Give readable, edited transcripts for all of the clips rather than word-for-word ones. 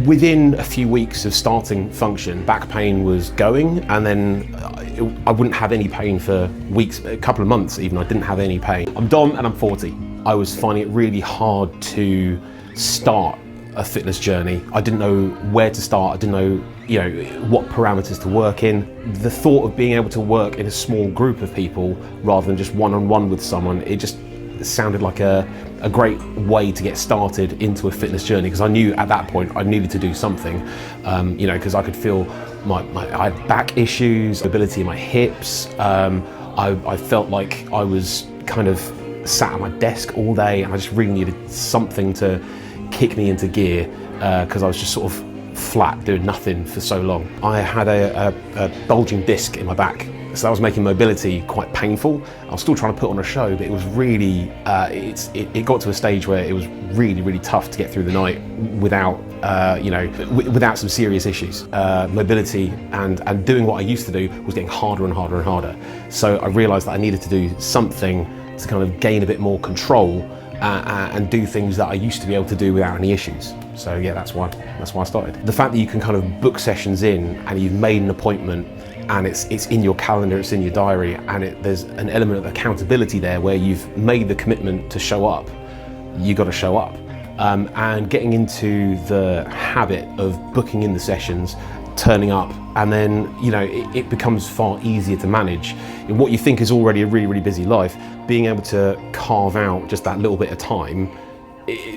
Within a few weeks of starting Function, back pain was going, and then I wouldn't have any pain for weeks, a couple of months even. I didn't have any pain. I'm Dom and I'm 40. I was finding it really hard to start a fitness journey. I didn't know where to start. I didn't know, what parameters to work in. The thought of being able to work in a small group of people rather than just one-on-one with someone, it just sounded like a great way to get started into a fitness journey, because I knew at that point I needed to do something, because I could feel I had back issues, mobility in my hips. I felt like I was kind of sat at my desk all day, and I just really needed something to kick me into gear, because I was just sort of flat, doing nothing for so long. I had a bulging disc in my back, so that was making mobility quite painful. I was still trying to put on a show, but it was really, it got to a stage where it was really, really tough to get through the night without, without some serious issues. Mobility and doing what I used to do was getting harder and harder and harder. So I realised that I needed to do something to kind of gain a bit more control and do things that I used to be able to do without any issues. So yeah, that's why I started. The fact that you can kind of book sessions in and you've made an appointment and it's in your calendar, it's in your diary, and there's an element of accountability there where you've made the commitment to show up, you got to show up. And getting into the habit of booking in the sessions, turning up, and then it becomes far easier to manage. In what you think is already a really, really busy life, being able to carve out just that little bit of time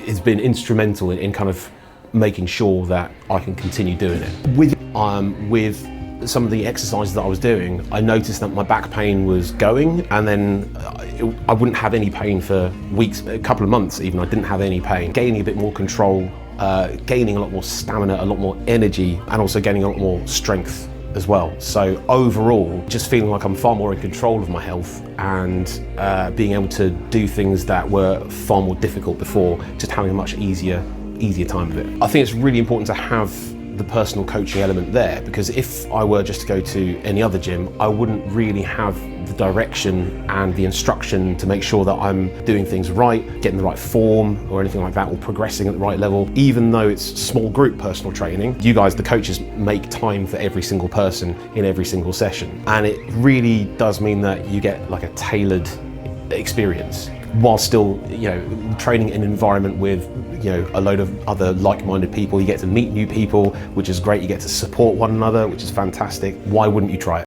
has been instrumental in kind of making sure that I can continue doing it. With some of the exercises that I was doing, I noticed that my back pain was going, and then I wouldn't have any pain for weeks, a couple of months even. I didn't have any pain. Gaining a bit more control, gaining a lot more stamina, a lot more energy, and also gaining a lot more strength as well. So overall, just feeling like I'm far more in control of my health, and being able to do things that were far more difficult before, just having a much easier time of it. I think it's really important to have the personal coaching element there, because if I were just to go to any other gym, I wouldn't really have the direction and the instruction to make sure that I'm doing things right, getting the right form or anything like that, or progressing at the right level. Even though it's small group personal training, you guys, the coaches, make time for every single person in every single session. And it really does mean that you get like a tailored experience, while still, training in an environment with, a load of other like-minded people. You get to meet new people, which is great. You get to support one another, which is fantastic. Why wouldn't you try it?